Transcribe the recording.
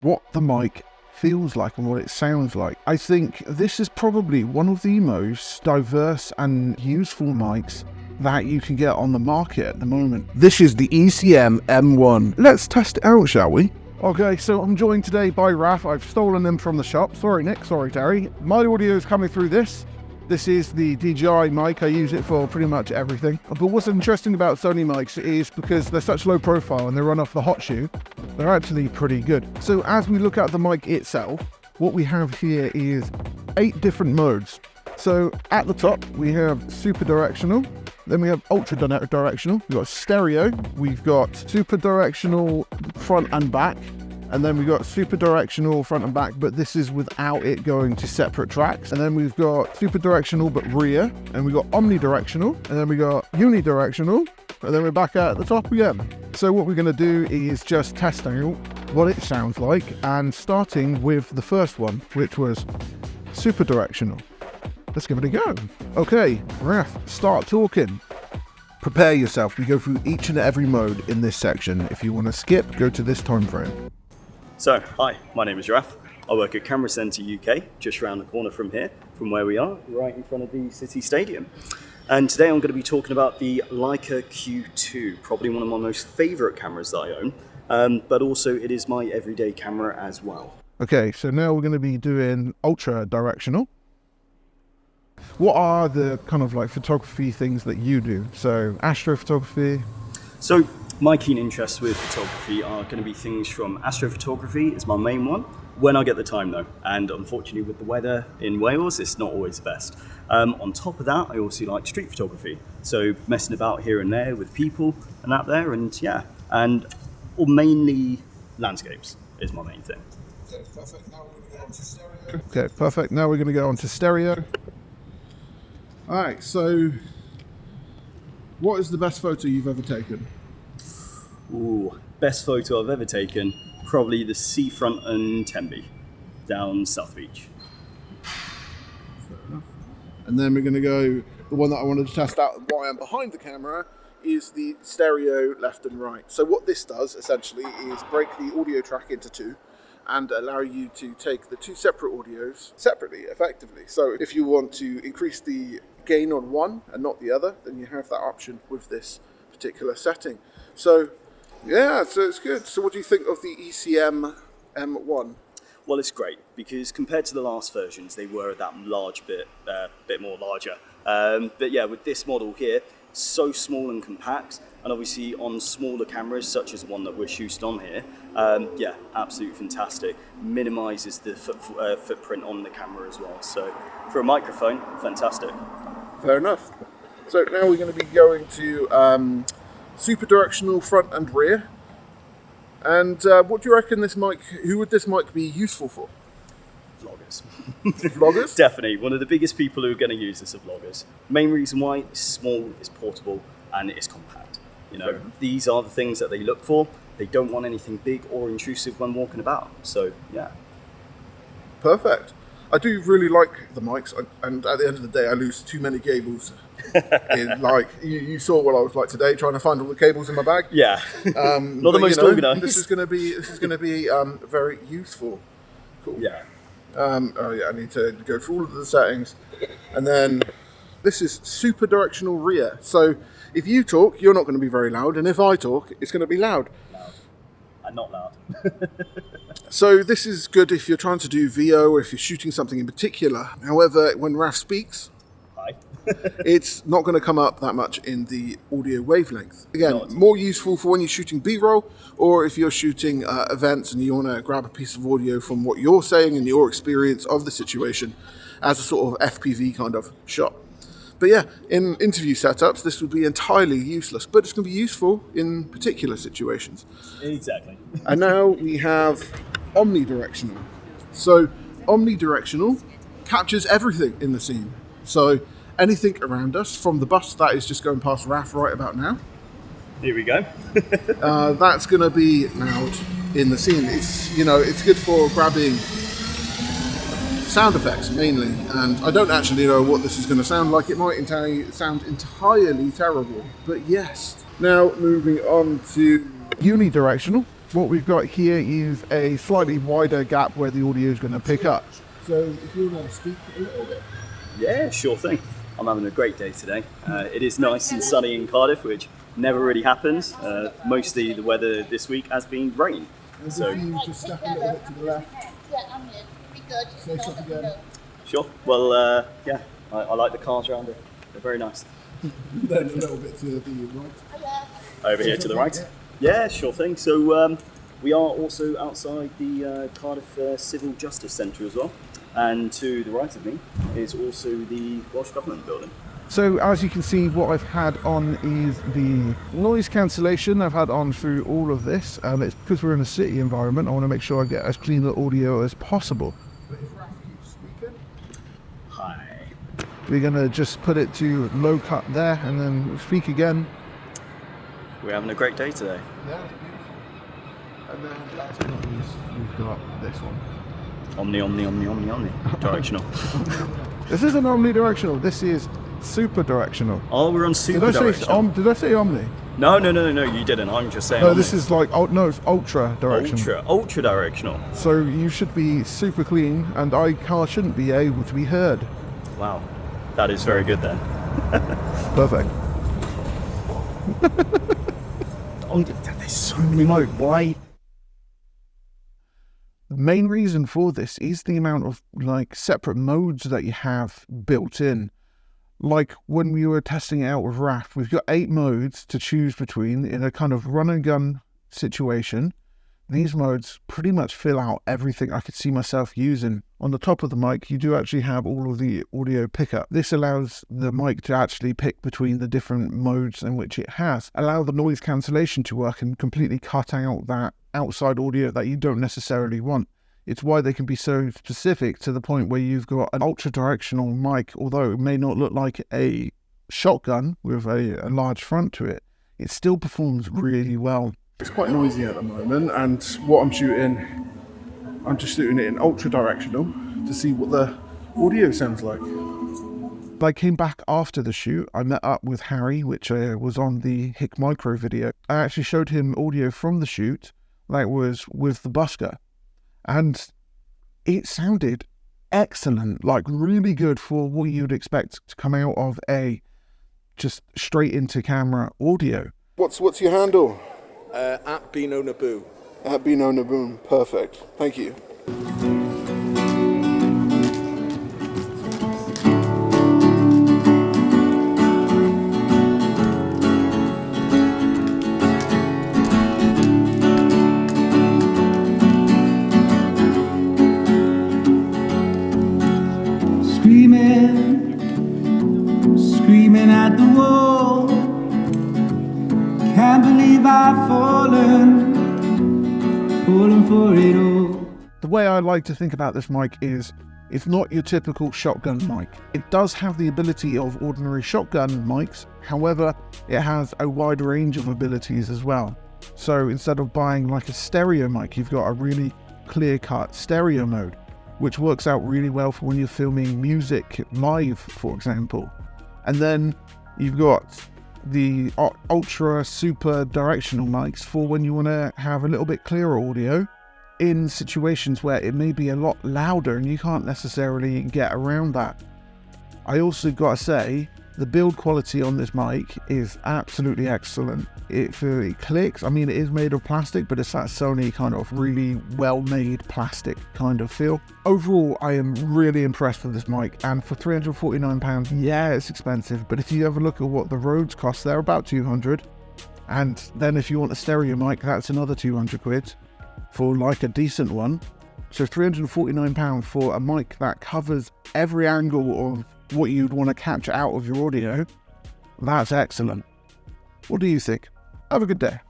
what the mic feels like and what it sounds like. I think this is probably one of the most diverse and useful mics that you can get on the market at the moment. This is the ECM M1. Let's test it out, shall we? Okay, so I'm joined today by Raph. I've stolen them from the shop. Sorry, Nick. Sorry, Terry. My audio is coming through this. This is the DJI mic. I use it for pretty much everything. But what's interesting about Sony mics is because they're such low profile and they run off the hot shoe, they're actually pretty good. So as we look at the mic itself, what we have here is 8 different modes. So at the top, we have Super Directional. Then we have Ultra Directional. We've got Stereo. We've got Super Directional front and back. And then we've got Super Directional front and back, but this is without it going to separate tracks. And then we've got Super Directional but rear. And we've got Omni Directional. And then we got Uni Directional. And then we're back at the top again. So what we're going to do is just test out what it sounds like. And starting with the first one, which was Super Directional. Let's give it a go. Okay, Raph, start talking. Prepare yourself. We go through each and every mode in this section. If you want to skip, go to this time frame. So, hi, my name is Raph. I work at Camera Centre UK, just around the corner from here, from where we are, right in front of the City Stadium. And today I'm going to be talking about the Leica Q2, probably one of my most favourite cameras that I own, but also it is my everyday camera as well. Okay, so now we're going to be doing Ultra Directional. What are the kind of like photography things that you do? So, astrophotography? So, my keen interests with photography are going to be things from astrophotography is my main one, when I get the time though, and unfortunately with the weather in Wales, it's not always the best. On top of that, I also like street photography, so messing about here and there with people and out there, and yeah, and or mainly landscapes is my main thing. Okay, perfect. Now we're going to go on to stereo. Okay, perfect. Now we're going to go on to stereo. All right, so what is the best photo you've ever taken? Ooh, best photo I've ever taken, probably the seafront in Tenby, down South Beach. Fair enough. And then we're going to go, the one that I wanted to test out while I'm behind the camera is the stereo left and right. So what this does essentially is break the audio track into 2 and allow you to take the 2 separate audios separately, effectively. So if you want to increase the gain on one and not the other, then you have that option with this particular setting. So yeah, so it's good. So what do you think of the ECM M1? Well, it's great because compared to the last versions, they were that bit more larger. But yeah, with this model here, so small and compact, and obviously on smaller cameras such as the one that we're shooting on here, yeah, absolutely fantastic. Minimises the footprint on the camera as well. So for a microphone, fantastic. Fair enough. So now we're going to be going to Super Directional front and rear. And what do you reckon this mic, who would this mic be useful for? Vloggers. Vloggers? Definitely. One of the biggest people who are going to use this are vloggers. Main reason why it's small, it's portable, and it's compact. You know, these are the things that they look for. They don't want anything big or intrusive when walking about. So, yeah. Perfect. I do really like the mics, and at the end of the day, I lose too many cables. Like you saw what I was like today, trying to find all the cables in my bag. Yeah, not the most organised. This is going to be very useful. Cool. Yeah. Oh yeah, I need to go through all of the settings, and then this is Super Directional rear. So if you talk, you're not going to be very loud, and if I talk, it's going to be loud. Loud. And not loud. So this is good if you're trying to do VO or if you're shooting something in particular. However, when Raph speaks, Hi. it's not going to come up that much in the audio wavelength. Again, more useful for when you're shooting B-roll or if you're shooting events and you want to grab a piece of audio from what you're saying and your experience of the situation as a sort of FPV kind of shot. But yeah, in interview setups, this would be entirely useless, but it's going to be useful in particular situations. Exactly. And now we have Omni Directional. So Omni Directional captures everything in the scene. So anything around us, from the bus that is just going past Raph right about now. Here we go. That's going to be loud in the scene. It's good for grabbing sound effects mainly, and I don't actually know what this is going to sound like. It might sound entirely terrible, but yes. Now moving on to Uni Directional. what we've got here is a slightly wider gap where the audio is going to pick up. So if you want to speak a little bit. Yeah, sure thing. I'm having a great day today. It is nice and sunny in Cardiff, which never really happens. Mostly the weather this week has been rain. So if you just step a little bit to the left. Say stuff again. Sure. Well, yeah, I like the cars around it. They're very nice. Then a little bit to the right. Over here to the right? Yeah, sure thing. So we are also outside the Cardiff Civil Justice Centre as well. And to the right of me is also the Welsh Government building. So as you can see, what I've had on is the noise cancellation I've had on through all of this. It's because we're in a city environment, I want to make sure I get as clean the audio as possible. But if Raph keeps speaking, hi. We're going to just put it to low cut there and then speak again. We're having a great day today. Yeah, it's beautiful. And then last but not least, we've got this one. Omni Directional. This isn't Omni Directional, this is Super Directional. Oh, we're on Super Directional. Did I say Omni? No, you didn't. I'm just saying. No, Omni. this is like, no, it's Ultra Directional. Ultra Directional. So you should be super clean, and car shouldn't be able to be heard. Wow, that is very good then. Perfect. There's so many why? The main reason for this is the amount of separate modes that you have built in. Like when we were testing it out with Raph, we've got 8 modes to choose between in a kind of run and gun situation. These modes pretty much fill out everything I could see myself using. On the top of the mic, you do actually have all of the audio pickup. This allows the mic to actually pick between the different modes in which it has. Allow the noise cancellation to work and completely cut out that outside audio that you don't necessarily want. It's why they can be so specific to the point where you've got an ultra directional mic, although it may not look like a shotgun with a large front to it, it still performs really well. It's quite noisy at the moment, and what I'm just shooting it in ultra directional to see what the audio sounds like. I came back after the shoot. I met up with Harry, which was on the Hick Micro video. I actually showed him audio from the shoot that was with the Busker, and it sounded excellent, like really good for what you'd expect to come out of a just straight into camera audio. What's your handle? At Bino Naboo. At Bino Naboo, perfect. Thank you. Screaming at the wall. Can't believe I've fallen for it all. The way I like to think about this mic is, it's not your typical shotgun mic. It does have the ability of ordinary shotgun mics, however, it has a wide range of abilities as well. So instead of buying like a stereo mic, you've got a really clear-cut stereo mode, which works out really well for when you're filming music live, for example. And then you've got the ultra super directional mics for when you want to have a little bit clearer audio in situations where it may be a lot louder and you can't necessarily get around that. I also gotta say, the build quality on this mic is absolutely excellent. It clicks. I mean, it is made of plastic, but it's that Sony kind of really well-made plastic kind of feel. Overall, I am really impressed with this mic, and for £349, yeah, it's expensive, but if you have a look at what the Rhodes cost, they're about 200. And then if you want a stereo mic, that's another 200 quid for like a decent one. So £349 for a mic that covers every angle of what you'd want to capture out of your audio. That's excellent. What do you think? Have a good day.